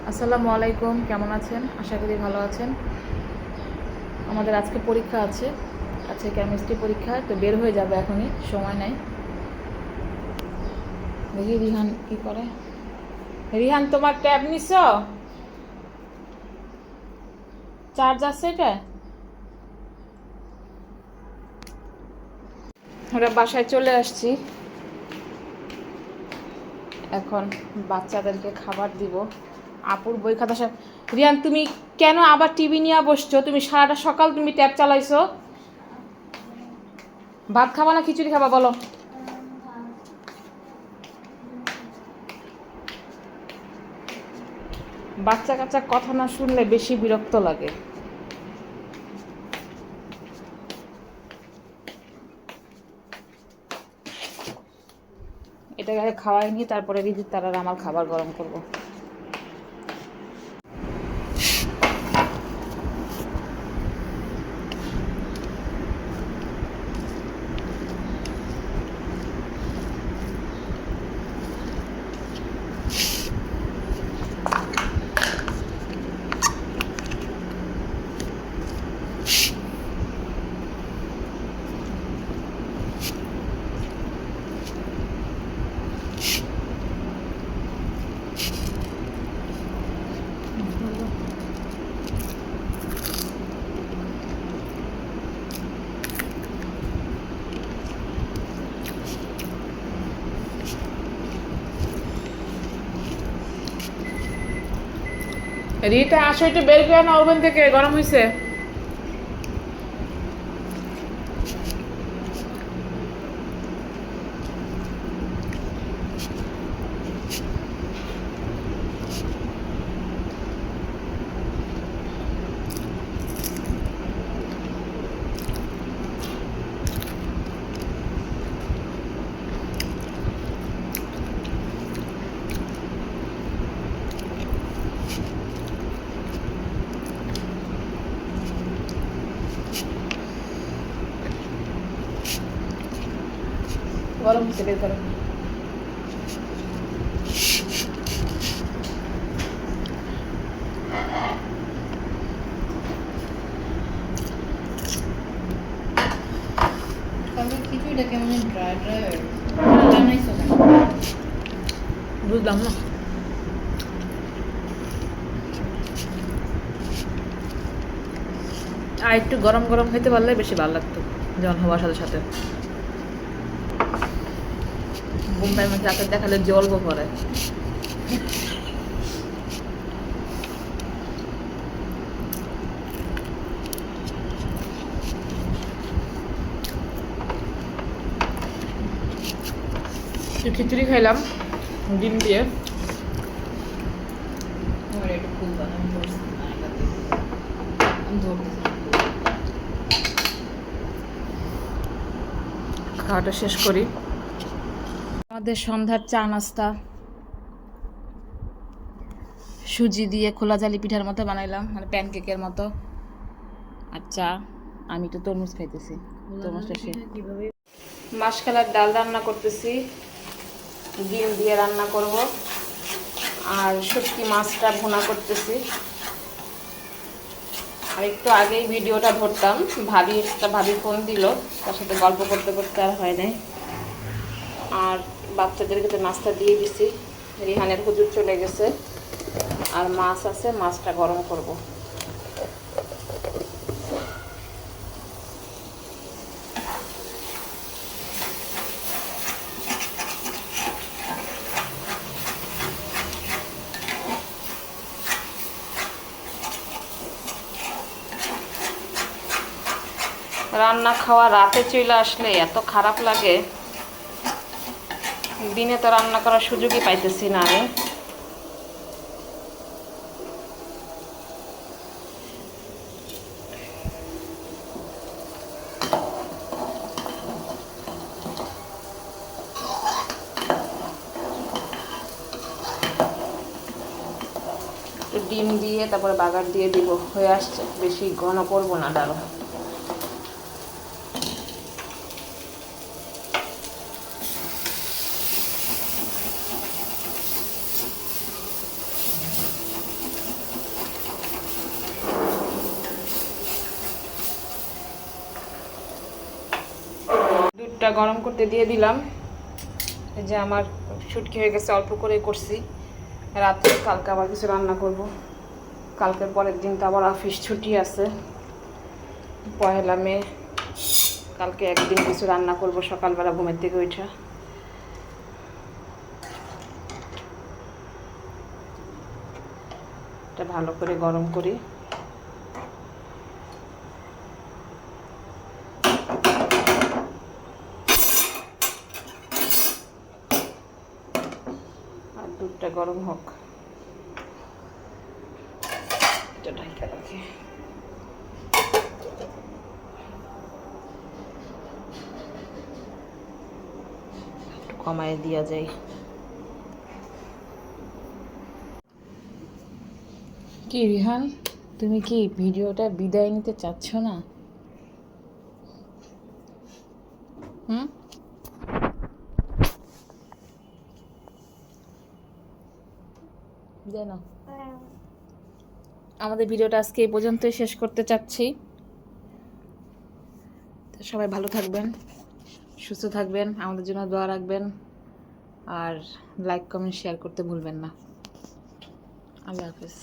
আসসালামু আলাইকুম, কেমন আছেন? আশা করি ভালো আছেন। আমাদের আজকে পরীক্ষা আছে, কেমিস্ট্রি পরীক্ষা, তো বের হয়ে যাবে এখনই, সময় নাই। দেখি রিহান কি করে। রিহান, তোমার ট্যাব নিছ? চার্জ আছে এটা? আমরা বাসায় চলে আসছি, এখন বাচ্চাদেরকে খাবার দিব। আপুর বই খাতা সব। রিহান, তুমি কেন আবার টিভি নিয়ে বসছো? তুমি সারাটা সকাল তুমি ট্যাব চালাইছো। ভাত খাবা না খিচুড়ি খাবা বলো? বাচ্চা কাচ্চা কথা না শুনলে বেশি বিরক্ত লাগে। এটাকে খাওয়াইনি, তারপরে রিদির তার আর আমার খাবার গরম করব। রিটা, আসো একটু বের করে না ওভেন থেকে, গরম হয়েছে। গরম হয়েছে, বের করো। খিচুড়িটা কেমন ড্রাই ড্রাই বানাইছো কেন? বুঝলাম না। আর একটু গরম গরম খেতে পারলে বেশি ভালো লাগতো, জল হওয়ার সাথে সাথে। বোম্বাই মাছ রাতে দেখালে জলবো পরে। একটু খিচুড়ি খাইলাম ডিম দিয়ে। আমার একটু ফুল বানাম ধরছি না, এটা আমি ধরতেছি। খাওয়াটা শেষ করি। আমাদের সন্ধ্যার চা নাস্তা সুজি দিয়ে খোলা জালি পিঠার মতো বানাইলাম, মানে প্যানকেকের মতো। আর চা। আমি তো তরমুজ খাইতেছি, তরমুজটা শেষ। কিভাবে? মাসকালার ডাল রান্না করতেছি, ডিম দিয়ে রান্না করব। আর শুটকি মাছটা ভুনা করতেছি। আর একটু আগেই ভিডিওটা ধরতাম, ভাবি ফোন দিল, তার সাথে গল্প করতে করতে আর হয় নাই। আর বাচ্চাদেরকে তো নাস্তা দিয়ে দিছি। রিহানের হুজুর চলে গেছে, আর মাছ আছে, মাছটা গরম করব। রান্না খাওয়া রাতে চলে আসলে এত খারাপ লাগে, দিনে তো রান্না করার সুযোগই পাইতেছি না আমি। একটু ডিম দিয়ে তারপরে বাগার দিয়ে দিব, হয়ে আসছে। বেশি ঘন করবো না ডাল। দুধটা গরম করতে দিয়ে দিলাম। এই যে আমার শুটকি হয়ে গেছে, অল্প করে করছি। রাত্রে কালকে আবার কিছু রান্না করব। কালকের পরের দিন তো আবার অফিস ছুটি আছে, 1 মে। কালকে একদিন কিছু রান্না করব সকালবেলা ঘুমের থেকে উঠা। এটা ভালো করে গরম করি। আর দুধটা গরম হোক, এটা ঢাকা রাখি। একটু কমায় দিয়া যায়। কি রিহান, তুমি কি ভিডিওটা বিদায় নিতে চাচ্ছ না? হুম, বিদায় নাও। আমাদের ভিডিওটা আজকে এই পর্যন্তই শেষ করতে চাচ্ছি। তো সবাই ভালো থাকবেন, সুস্থ থাকবেন, আমাদের জন্য দোয়া রাখবেন, আর লাইক কমেন্ট শেয়ার করতে ভুলবেন না। আল্লাহ হাফেজ।